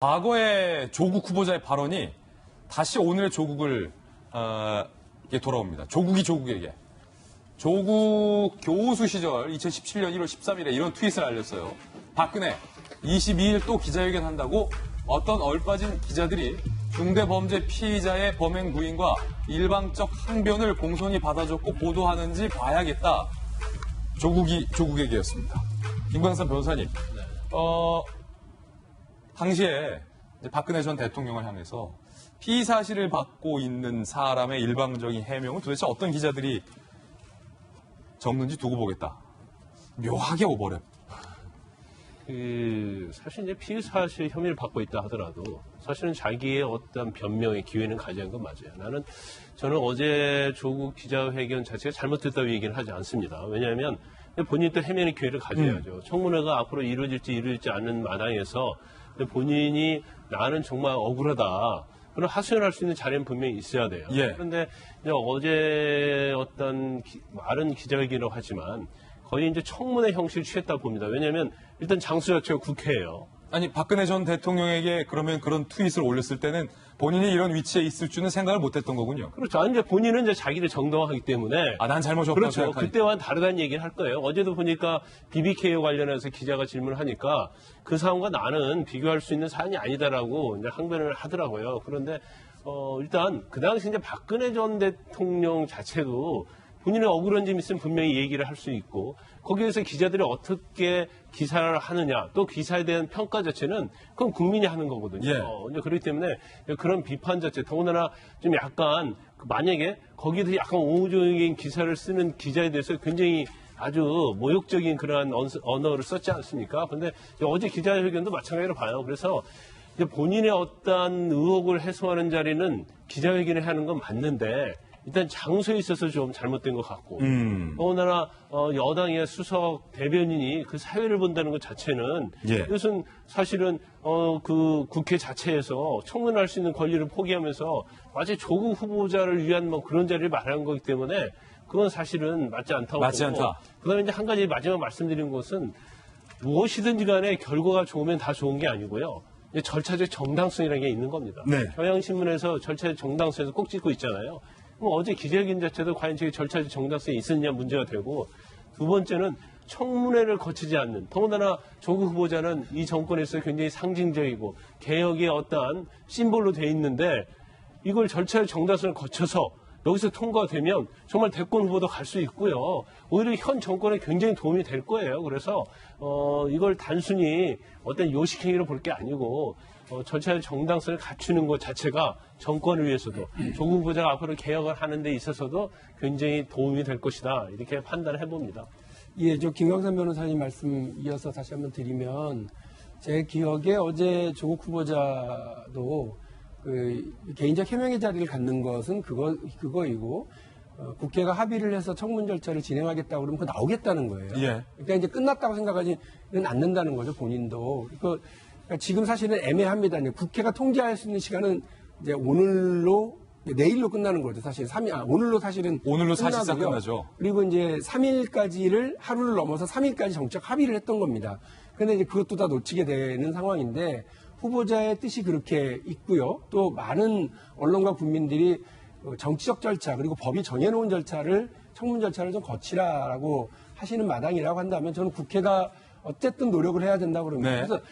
과거의 조국 후보자의 발언이 다시 오늘의 조국을 돌아옵니다. 조국이 조국에게. 조국 교우수 시절 2017년 1월 13일에 이런 트윗을 알렸어요. 박근혜 22일 또 기자회견 한다고 어떤 얼빠진 기자들이 중대범죄 피의자의 범행 부인과 일방적 항변을 공손히 받아줬고 보도하는지 봐야겠다. 조국에게였습니다. 김광삼 변호사님, 당시에 이제 박근혜 전 대통령을 향해서 피의 사실을 받고 있는 사람의 일방적인 해명은 도대체 어떤 기자들이 적는지 두고 보겠다. 묘하게 오버랩. 사실 이제 피의 사실 혐의를 받고 있다 하더라도 사실은 자기의 어떤 변명의 기회는 가져간 건 맞아요. 저는 어제 조국 기자회견 자체가 잘못됐다고 얘기는 하지 않습니다. 왜냐하면 본인이 또 해명의 기회를 가져야죠. 청문회가 앞으로 이루어질지 않는 마당에서 본인이 나는 정말 억울하다. 그런 하소연할 수 있는 자리는 분명히 있어야 돼요. 예. 그런데 이제 어제 어떤 말은 기자회견이라고 하지만 거의 이제 청문회 형식을 취했다고 봅니다. 왜냐하면 일단 장소 자체가 국회예요. 아니, 박근혜 전 대통령에게 그러면 그런 트윗을 올렸을 때는 본인이 이런 위치에 있을 줄은 생각을 못 했던 거군요. 그렇죠. 아니, 이제 본인은 이제 자기를 정당화하기 때문에. 난 잘못이 없다고 그렇죠. 생각하니까. 그때와는 다르다는 얘기를 할 거예요. 어제도 보니까 BBK 관련해서 기자가 질문을 하니까 그 사안과 나는 비교할 수 있는 사안이 아니다라고 이제 항변을 하더라고요. 그런데, 일단 그 당시 이제 박근혜 전 대통령 자체도 본인의 억울한 점이 있으면 분명히 얘기를 할 수 있고 거기에서 기자들이 어떻게 기사를 하느냐 또 기사에 대한 평가 자체는 그건 국민이 하는 거거든요. 예. 그렇기 때문에 그런 비판 자체 더군다나 좀 약간 만약에 거기서 약간 옹호적인 기사를 쓰는 기자에 대해서 굉장히 아주 모욕적인 그러한 언어를 썼지 않습니까? 그런데 어제 기자회견도 마찬가지로 봐요. 그래서 본인의 어떤 의혹을 해소하는 자리는 기자회견을 하는 건 맞는데 일단 장소에 있어서 좀 잘못된 것 같고 더군다나 여당의 수석 대변인이 그 사회를 본다는 것 자체는 이것은 사실은 그 국회 자체에서 청문할 수 있는 권리를 포기하면서 마치 조국 후보자를 위한 뭐 그런 자리를 말하는 거기 때문에 그건 사실은 맞지 않다고 보고 그다음에 이제 한 가지 마지막 말씀드린 것은 무엇이든지 간에 결과가 좋으면 다 좋은 게 아니고요. 절차적 정당성이라는 게 있는 겁니다. 네. 경향신문에서 절차적 정당성에서 꼭 찍고 있잖아요. 어제 기자회견 자체도 과연 저게 절차적 정당성이 있었냐 문제가 되고 두 번째는 청문회를 거치지 않는 더군다나 조국 후보자는 이 정권에서 굉장히 상징적이고 개혁의 어떠한 심볼로 돼 있는데 이걸 절차적 정당성을 거쳐서 여기서 통과되면 정말 대권 후보도 갈 수 있고요. 오히려 현 정권에 굉장히 도움이 될 거예요. 그래서 이걸 단순히 어떤 요식행위로 볼 게 아니고 절차의 정당성을 갖추는 것 자체가 정권을 위해서도 조국 후보자가 앞으로 개혁을 하는 데 있어서도 굉장히 도움이 될 것이다. 이렇게 판단을 해봅니다. 예, 김광삼 변호사님 말씀 이어서 다시 한번 드리면 제 기억에 어제 조국 후보자도 그 개인적 해명의 자리를 갖는 것은 그거이고 국회가 합의를 해서 청문 절차를 진행하겠다고 그러면 그거 나오겠다는 거예요. 예. 그러니까 이제 끝났다고 생각하지는 않는다는 거죠, 본인도. 그러니까 지금 사실은 애매합니다. 국회가 통제할 수 있는 시간은 이제 내일로 끝나는 거죠. 사실 오늘로 사실은 오늘로 사실상 끝나죠. 그리고 이제 3일까지를 하루를 넘어서 3일까지 정책 합의를 했던 겁니다. 그런데 이제 그것도 다 놓치게 되는 상황인데 후보자의 뜻이 그렇게 있고요. 또 많은 언론과 국민들이 정치적 절차 그리고 법이 정해놓은 청문 절차를 좀 거치라라고 하시는 마당이라고 한다면 저는 국회가 어쨌든 노력을 해야 된다고 그럽니다. 네. 그래서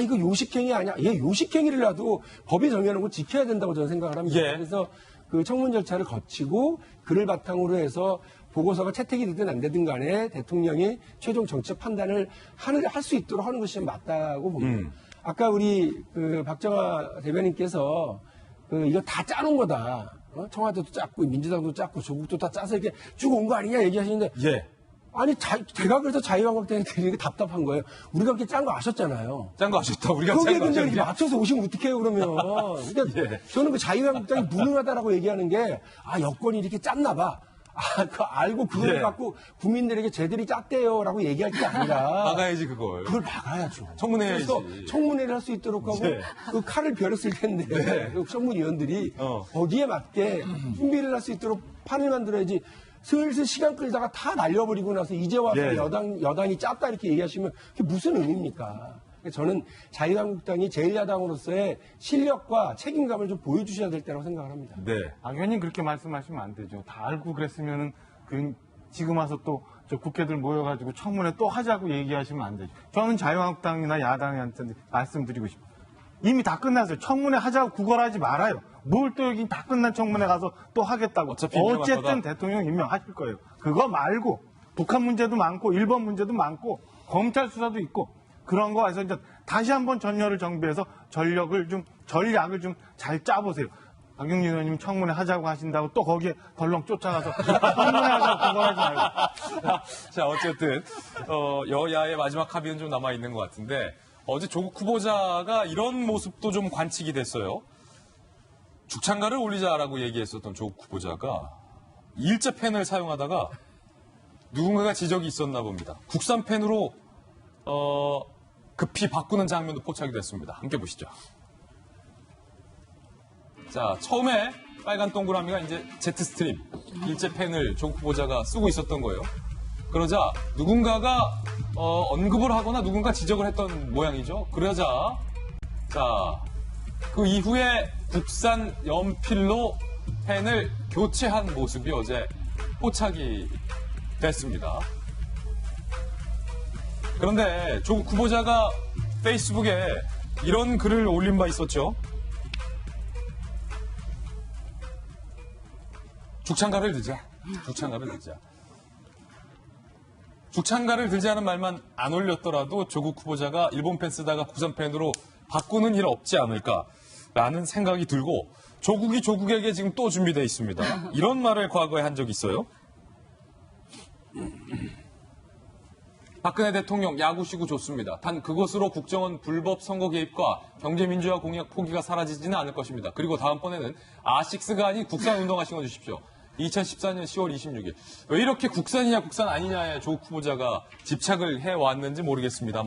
이거 요식행위 아니야? 요식행위를라도 법이 정해놓은 거 지켜야 된다고 저는 생각을 합니다. 예. 그래서 그 청문 절차를 거치고 그를 바탕으로 해서 보고서가 채택이 되든 안 되든 간에 대통령이 최종 정치적 판단을 할 수 있도록 하는 것이 맞다고 봅니다. 아까 우리 박정아 대변인께서 이거 다 짜놓은 거다. 청와대도 짰고 민주당도 짰고 조국도 다 짜서 이렇게 쭉 온 거 아니냐 얘기하시는데 아니 제가 그래서 자유한국당한테 답답한 거예요. 우리가 그렇게 짠 거 아셨잖아요. 짠 거 아셨다. 우리가 짠 거기에 거 근데 아셨냐. 이렇게 맞춰서 오시면 어떡해요 그러면. 그러니까 저는 그 자유한국당이 무능하다라고 얘기하는 게 여권이 이렇게 짰나 봐. 그거 알고 그걸 갖고 국민들에게 쟤들이 짰대요라고 얘기할 게 아니라 막아야지 그걸. 그걸 막아야죠. 청문회야지. 그래서 청문회를 할 수 있도록 하고 그 칼을 벼렸을 텐데 그 청문위원들이 거기에 맞게 준비를 할 수 있도록 판을 만들어야지. 슬슬 시간 끌다가 다 날려버리고 나서 이제 와서 여당이 짰다 이렇게 얘기하시면 그게 무슨 의미입니까? 저는 자유한국당이 제1야당으로서의 실력과 책임감을 좀 보여주셔야 될 때라고 생각을 합니다. 네. 박 의원님 그렇게 말씀하시면 안 되죠. 다 알고 그랬으면은 지금 와서 또 저 국회들 모여가지고 청문회 또 하자고 얘기하시면 안 되죠. 저는 자유한국당이나 야당한테 말씀드리고 싶어요. 이미 다 끝났어요. 청문회 하자고 구걸하지 말아요. 뭘 또 여기 다 끝난 청문회 가서 또 하겠다고. 어차피 임명할 어쨌든 거다. 대통령 임명하실 거예요. 그거 말고 북한 문제도 많고 일본 문제도 많고 검찰 수사도 있고 그런 거 해서 이제 다시 한번 전열을 정비해서 전략을 좀 잘 짜보세요. 박용진 의원님 청문회 하자고 하신다고 또 거기에 덜렁 쫓아가서 청문회 하자고 구걸하지 말고. 자, 어쨌든 여야의 마지막 합의는 좀 남아 있는 것 같은데 어제 조국 후보자가 이런 모습도 좀 관측이 됐어요. 죽창가를 올리자라고 얘기했었던 조국 후보자가 일제 펜을 사용하다가 누군가가 지적이 있었나 봅니다. 국산 펜으로 급히 바꾸는 장면도 포착이 됐습니다. 함께 보시죠. 자, 처음에 빨간 동그라미가 이제 제트스트림, 일제 펜을 조국 후보자가 쓰고 있었던 거예요. 그러자 누군가가 언급을 하거나 누군가 지적을 했던 모양이죠. 그러자 자, 그 이후에 국산 연필로 펜을 교체한 모습이 어제 포착이 됐습니다. 그런데 조국 후보자가 페이스북에 이런 글을 올린 바 있었죠. 죽창가를 들자. 죽창가를 들자. 죽창가를 들자는 말만 안 올렸더라도 조국 후보자가 일본 펜 쓰다가 국산 펜으로 바꾸는 일 없지 않을까라는 생각이 들고 조국이 조국에게 지금 또 준비되어 있습니다. 이런 말을 과거에 한 적이 있어요. 박근혜 대통령 야구시구 좋습니다. 단 그것으로 국정원 불법 선거 개입과 경제민주화 공약 포기가 사라지지는 않을 것입니다. 그리고 다음번에는 아식스가 아닌 국산 운동화 신어주십시오. 2014년 10월 26일. 왜 이렇게 국산이냐 국산 아니냐에 조국 후보자가 집착을 해왔는지 모르겠습니다.